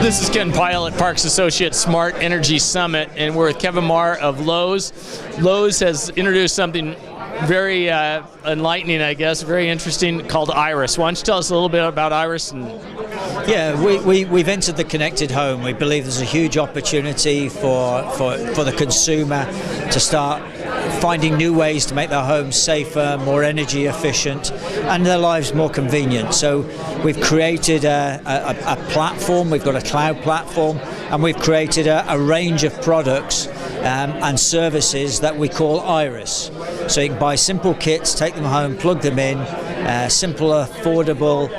This is Ken Pyle at Parks Associates Smart Energy Summit, and we're with Kevin Marr of Lowe's. Lowe's has introduced something very enlightening, I guess, very interesting, called Iris. Why don't you tell us a little bit about Iris? Yeah, we've entered the connected home. We believe there's a huge opportunity for the consumer to start finding new ways to make their homes safer, more energy efficient, and their lives more convenient. So we've created a platform, we've got a cloud platform, and we've created a range of products and services that we call Iris. So you can buy simple kits, take them home, plug them in, simple, affordable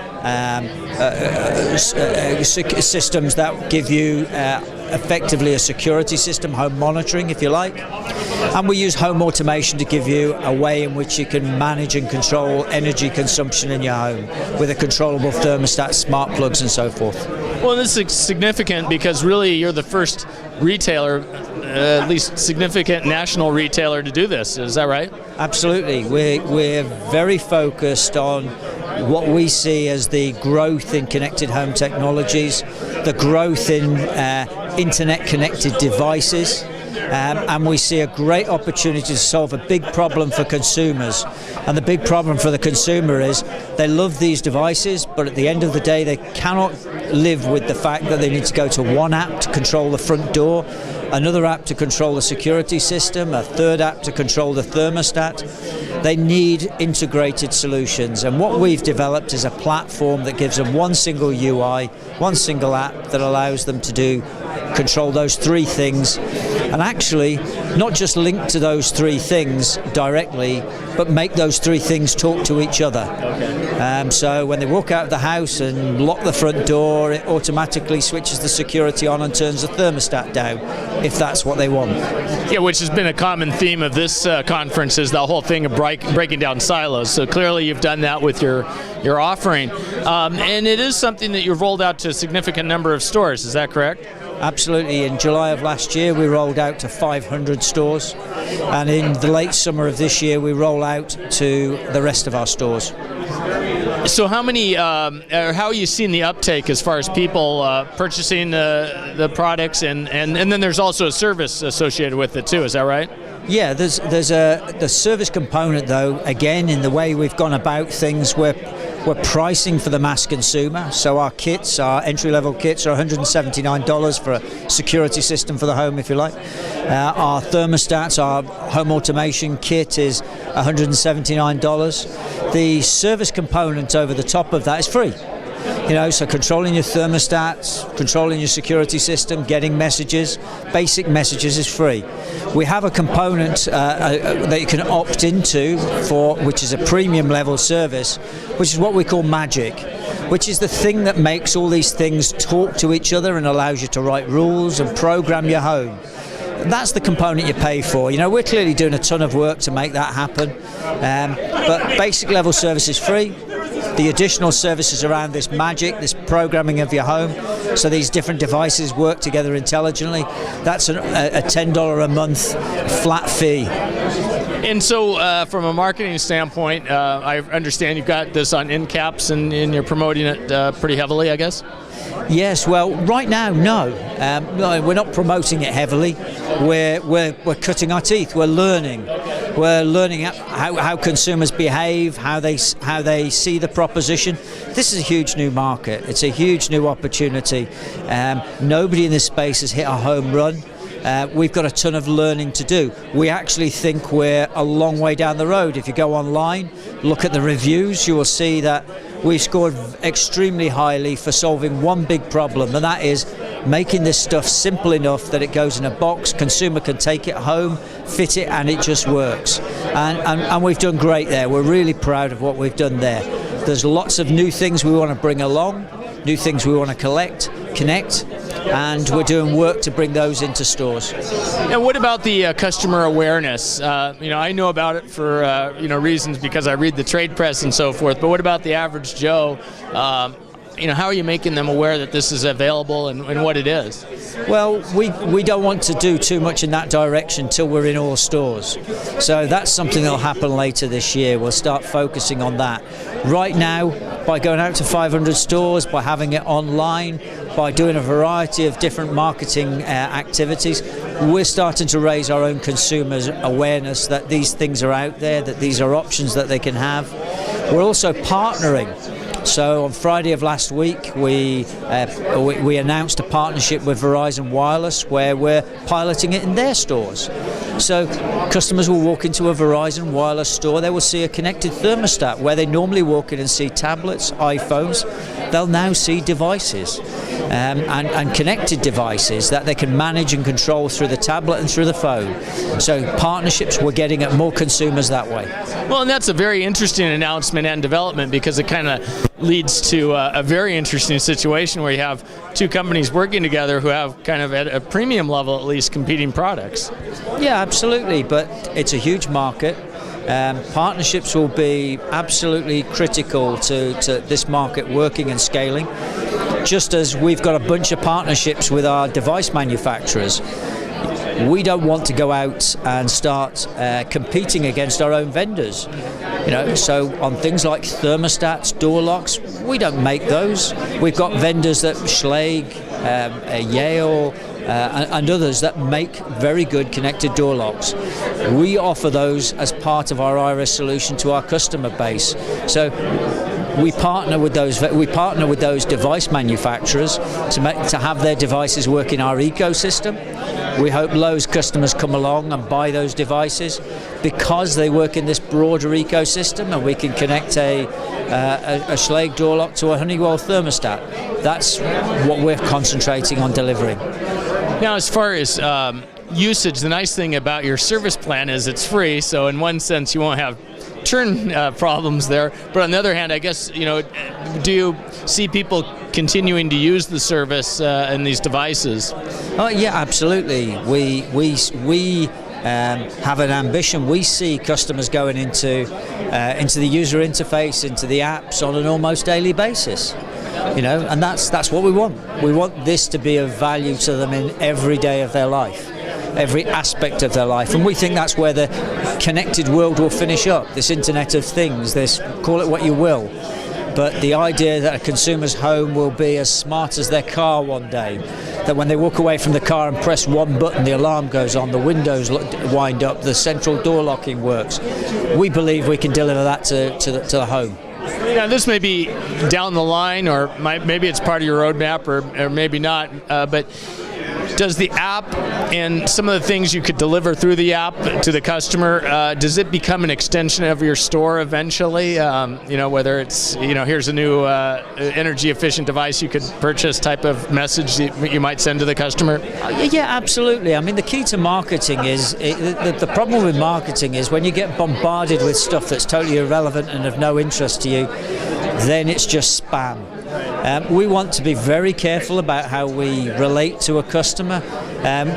systems that give you effectively a security system, home monitoring if you like. And we use home automation to give you a way in which you can manage and control energy consumption in your home with a controllable thermostat, smart plugs and so forth. Well, this is significant because really you're the first retailer, at least significant national retailer, to do this. Is that right? Absolutely. We're very focused on what we see as the growth in connected home technologies, the growth in internet-connected devices, and we see a great opportunity to solve a big problem for consumers. And the big problem for the consumer is they love these devices, but at the end of the day they cannot live with the fact that they need to go to one app to control the front door, another app to control the security system, a third app to control the thermostat. They need integrated solutions, and what we've developed is a platform that gives them one single UI, one single app that allows them to control those three things, and actually not just link to those three things directly, but make those three things talk to each other. So when they walk out of the house and lock the front door, it automatically switches the security on and turns the thermostat down, if that's what they want. Yeah, which has been a common theme of this conference, is the whole thing of breaking down silos. So clearly you've done that with your offering. And it is something that you've rolled out to a significant number of stores, is that correct? Absolutely. In July of last year we rolled out to 500 stores, and in the late summer of this year we roll out to the rest of our stores. So how are you seeing the uptake as far as people purchasing the products, and then there's also a service associated with it too, is that right? Yeah, there's the service component though. Again, in the way we've gone about things, we're pricing for the mass consumer. So our kits, our entry-level kits, are $179 for a security system for the home, if you like. Our thermostats, our home automation kit is $179. The service component over the top of that is free. So controlling your thermostats, controlling your security system, getting messages, basic messages is free. We have a component that you can opt into which is a premium level service, which is what we call Magic, which is the thing that makes all these things talk to each other and allows you to write rules and program your home. That's the component you pay for. We're clearly doing a ton of work to make that happen, but basic level service is free. The additional services around this Magic, this programming of your home, so these different devices work together intelligently, that's a $10 a month flat fee. And so from a marketing standpoint, I understand you've got this on end caps and you're promoting it pretty heavily, I guess? Yes, well, right now, no. We're not promoting it heavily. We're cutting our teeth. We're learning. We're learning how consumers behave, how they see the proposition. This is a huge new market. It's a huge new opportunity. Nobody in this space has hit a home run. We've got a ton of learning to do. We actually think we're a long way down the road. If you go online, look at the reviews, you will see that we've scored extremely highly for solving one big problem, and that is making this stuff simple enough that it goes in a box, consumer can take it home, fit it, and it just works. And we've done great there. We're really proud of what we've done there. There's lots of new things we want to bring along, new things we want to connect, and we're doing work to bring those into stores. And what about the customer awareness? I know about it for reasons because I read the trade press and so forth, but what about the average Joe? How are you making them aware that this is available and what it is? Well, we don't want to do too much in that direction till we're in all stores. So that's something that'll happen later this year. We'll start focusing on that. Right now, by going out to 500 stores, by having it online, by doing a variety of different marketing activities, we're starting to raise our own consumers' awareness that these things are out there, that these are options that they can have. We're also partnering. So on Friday of last week, we announced a partnership with Verizon Wireless where we're piloting it in their stores. So customers will walk into a Verizon Wireless store, they will see a connected thermostat where they normally walk in and see tablets, iPhones. They'll now see devices and connected devices that they can manage and control through the tablet and through the phone. So partnerships, we're getting at more consumers that way. Well, and that's a very interesting announcement and development because it kind of leads to a very interesting situation where you have two companies working together who have kind of at a premium level at least competing products. Yeah, absolutely, but it's a huge market. Partnerships will be absolutely critical to this market working and scaling, just as we've got a bunch of partnerships with our device manufacturers. We don't want to go out and start competing against our own vendors. So on things like thermostats, door locks, we don't make those. We've got vendors that Schlage, Yale, and others that make very good connected door locks. We offer those as part of our Iris solution to our customer base. So we partner with those device manufacturers to have their devices work in our ecosystem. We hope Lowe's customers come along and buy those devices because they work in this broader ecosystem, and we can connect a Schlage door lock to a Honeywell thermostat. That's what we're concentrating on delivering. Now, as far as usage, the nice thing about your service plan is it's free, so in one sense you won't have churn problems there. But on the other hand, I guess, do you see people continuing to use the service and these devices? Oh yeah, absolutely. We have an ambition. We see customers going into the user interface, into the apps on an almost daily basis. And that's what we want. We want this to be of value to them in every day of their life, every aspect of their life. And we think that's where the connected world will finish up, this Internet of Things, this, call it what you will. But the idea that a consumer's home will be as smart as their car one day, that when they walk away from the car and press one button, the alarm goes on, the windows wind up, the central door locking works. We believe we can deliver that to the home. Now, this may be down the line, or maybe it's part of your roadmap, or maybe not, but does the app and some of the things you could deliver through the app to the customer, does it become an extension of your store eventually? Whether it's, here's a new energy efficient device you could purchase type of message that you might send to the customer? Yeah, absolutely. I mean, the key to marketing is, the problem with marketing is when you get bombarded with stuff that's totally irrelevant and of no interest to you, then it's just spam. We want to be very careful about how we relate to a customer.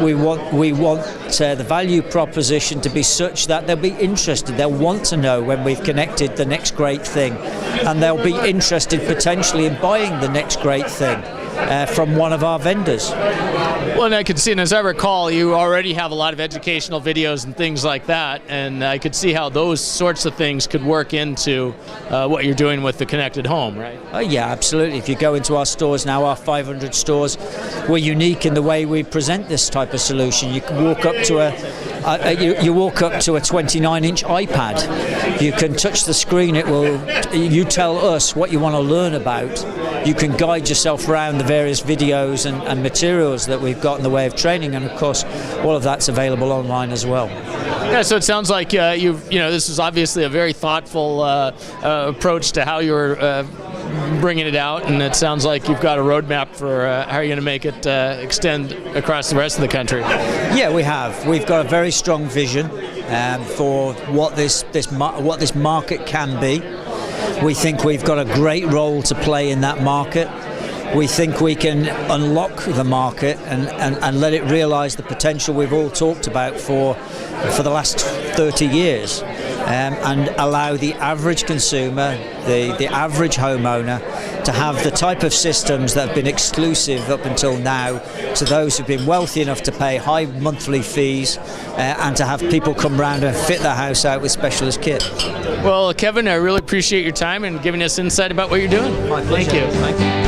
We want the value proposition to be such that they'll be interested. They'll want to know when we've connected the next great thing, and they'll be interested potentially in buying the next great thing from one of our vendors. Well, and I could see, and as I recall, you already have a lot of educational videos and things like that, and I could see how those sorts of things could work into what you're doing with the connected home, right? Oh yeah, absolutely. If you go into our stores now, our 500 stores, we're unique in the way we present this type of solution. You can walk up to a 29-inch iPad. You can touch the screen. You tell us what you want to learn about. You can guide yourself around the various videos and materials that we've got in the way of training, and of course all of that's available online as well. Yeah, so it sounds like this is obviously a very thoughtful approach to how you're bringing it out, and it sounds like you've got a roadmap for how you're going to make it extend across the rest of the country. Yeah, we have. We've got a very strong vision for what this market can be. We think we've got a great role to play in that market. We think we can unlock the market and let it realise the potential we've all talked about for the last 30 years, and allow the average consumer, the average homeowner, to have the type of systems that have been exclusive up until now to those who've been wealthy enough to pay high monthly fees, and to have people come around and fit their house out with specialist kit. Well, Kevin, I really appreciate your time and giving us insight about what you're doing. My pleasure. Thank you. Thank you.